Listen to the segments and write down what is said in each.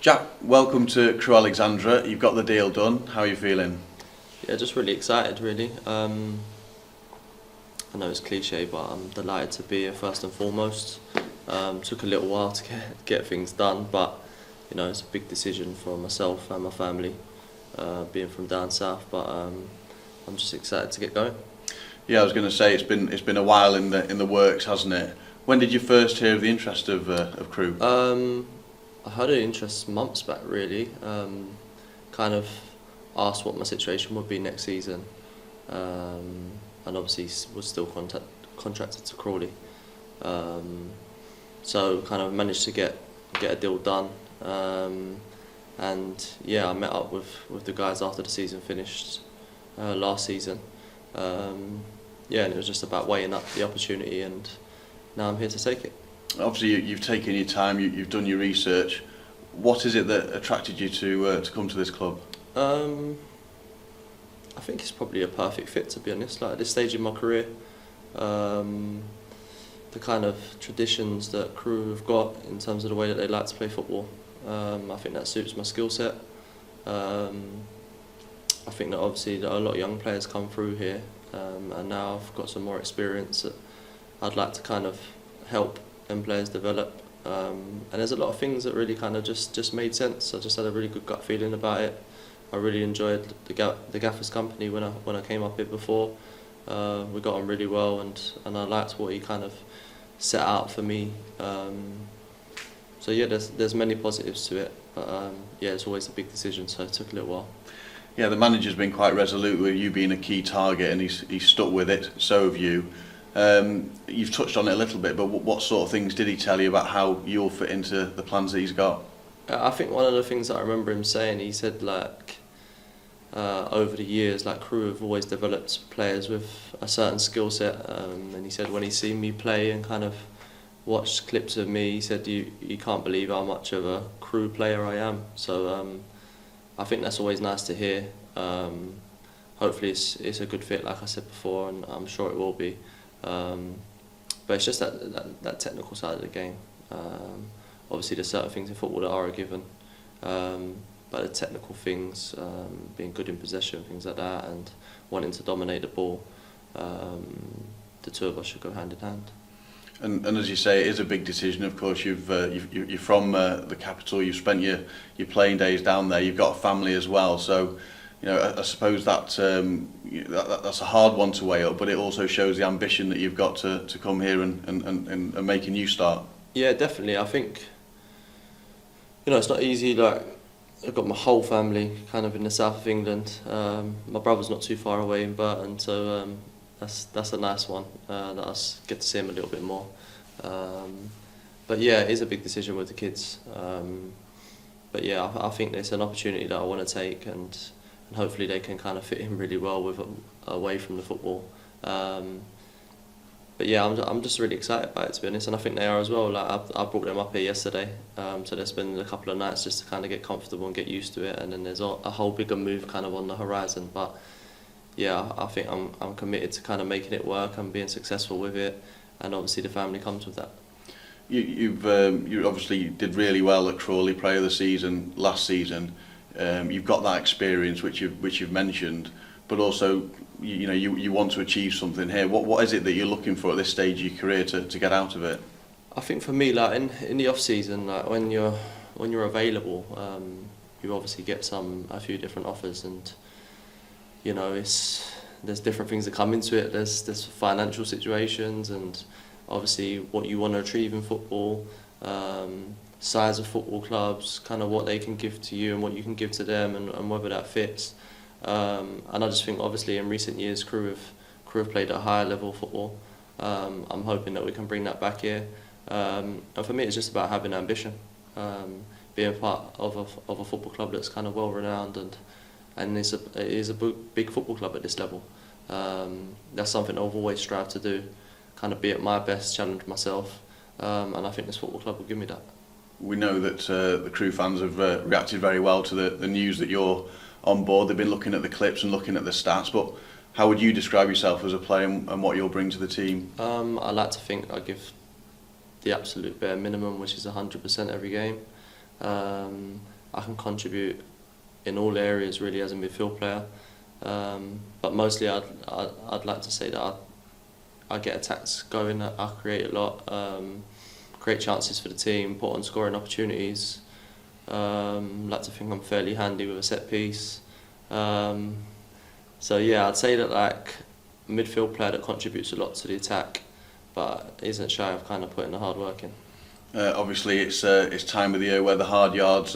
Jack, welcome to Crewe Alexandra. You've got the deal done. How are you feeling? Yeah, just really excited, really. I know it's cliche, but I'm delighted to be here first and foremost. Took a little while to get things done, but you know, it's a big decision for myself and my family, being from down south. But I'm just excited to get going. Yeah, I was going to say it's been a while in the works, hasn't it? When did you first hear of the interest of Crewe? I had an interest months back, really. Kind of asked what my situation would be next season, and obviously was still contracted to Crawley. So kind of managed to get a deal done, and yeah, I met up with the guys after the season finished last season. Yeah, and it was just about weighing up the opportunity, and now I'm here to take it. Obviously, you've taken your time. You've done your research. What is it that attracted you to come to this club? I think it's probably a perfect fit, to be honest. Like at this stage in my career, the kind of traditions that Crewe have got in terms of the way that they like to play football, I think that suits my skill set. I think that obviously that a lot of young players come through here, and now I've got some more experience that I'd like to kind of help them players develop. And there's a lot of things that really kind of just made sense. I just had a really good gut feeling about it. I really enjoyed the gaffer's company when I came up here before. We got on really well, and I liked what he kind of set out for me. So yeah, there's many positives to it, but yeah, it's always a big decision, so it took a little while. Yeah, the manager's been quite resolute with you being a key target, and he's stuck with it. So have you. You've touched on it a little bit, but what sort of things did he tell you about how you'll fit into the plans that he's got? I think one of the things that I remember him saying, he said like over the years, like Crewe have always developed players with a certain skill set, and he said when he's seen me play and kind of watched clips of me, he said you can't believe how much of a Crewe player I am. So I think that's always nice to hear. Hopefully it's a good fit, like I said before, and I'm sure it will be. But it's just that technical side of the game. Obviously there's certain things in football that are a given, but the technical things, being good in possession, things like that, and wanting to dominate the ball, the two of us should go hand in hand. And as you say, it is a big decision. Of course, you're from the capital. You've spent your playing days down there. You've got a family as well. So, you know, I suppose that's a hard one to weigh up. But it also shows the ambition that you've got to come here and make a new start. Yeah, definitely. I think, you know, it's not easy. Like I've got my whole family kind of in the south of England. My brother's not too far away in Burton, so that's a nice one. That I get to see him a little bit more. But yeah, it is a big decision with the kids. But yeah, I think it's an opportunity that I want to take, and hopefully they can kind of fit in really well with away from the football. But yeah, I'm just really excited by it, to be honest, and I think they are as well. Like I brought them up here yesterday, so they're spending a couple of nights just to kind of get comfortable and get used to it, and then there's a whole bigger move kind of on the horizon. But yeah, I think I'm committed to kind of making it work and being successful with it, and obviously the family comes with that. You obviously did really well at Crawley, player of the season last season. You've got that experience which you've mentioned, but also you want to achieve something here. What is it that you're looking for at this stage of your career to get out of it? I think for me, like in the off season, like when you're available, you obviously get a few different offers, and you know there's different things that come into it. There's financial situations, and obviously what you want to achieve in football. Size of football clubs, kind of what they can give to you and what you can give to them, and whether that fits. And I just think obviously in recent years Crewe have played at a higher level of football. I'm hoping that we can bring that back here. And for me it's just about having ambition, being part of a football club that's kind of well renowned, and it is a big football club at this level. That's something I've always strived to do, kind of be at my best, challenge myself, and I think this football club will give me that. We know that the Crewe fans have reacted very well to the news that you're on board. They've been looking at the clips and looking at the stats, but how would you describe yourself as a player and what you'll bring to the team? I like to think I give the absolute bare minimum, which is 100% every game. can contribute in all areas really as a midfield player. But mostly I'd like to say that I get attacks going, I create a lot, create chances for the team, put on scoring opportunities. Like to think I'm fairly handy with a set piece. So yeah, I'd say that like a midfield player that contributes a lot to the attack, but isn't shy of kind of putting the hard work in. Obviously, it's time of the year where the hard yards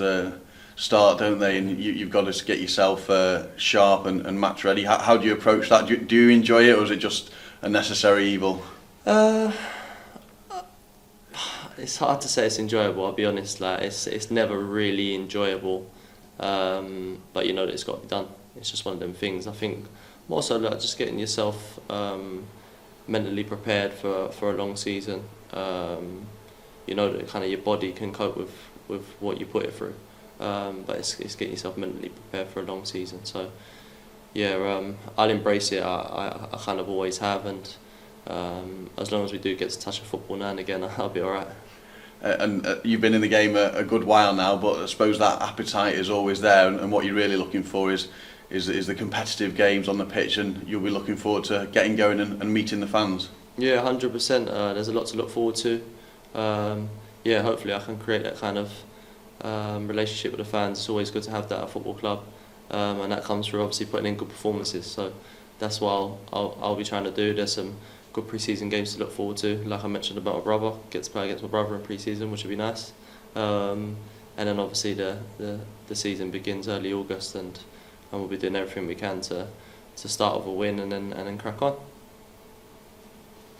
start, don't they? And you've got to get yourself sharp and match ready. How do you approach that? Do you enjoy it, or is it just a necessary evil? It's hard to say it's enjoyable. I'll be honest. Like it's never really enjoyable, but you know that it's got to be done. It's just one of them things. I think more so like just getting yourself mentally prepared for a long season. You know that kind of your body can cope with what you put it through, but it's getting yourself mentally prepared for a long season. So yeah, I'll embrace it. I kind of always have, and as long as we do get to touch a football now and again, I'll be alright. And you've been in the game a good while now, but I suppose that appetite is always there, and what you're really looking for is the competitive games on the pitch, and you'll be looking forward to getting going and meeting the fans. Yeah, 100%. There's a lot to look forward to. Yeah, hopefully I can create that kind of relationship with the fans. It's always good to have that at a football club, and that comes through obviously putting in good performances. So that's what I'll be trying to do. There's some good pre-season games to look forward to. Like I mentioned about my brother, get to play against my brother in pre-season, which would be nice. And then obviously the season begins early August, and we'll be doing everything we can to start with a win and then crack on.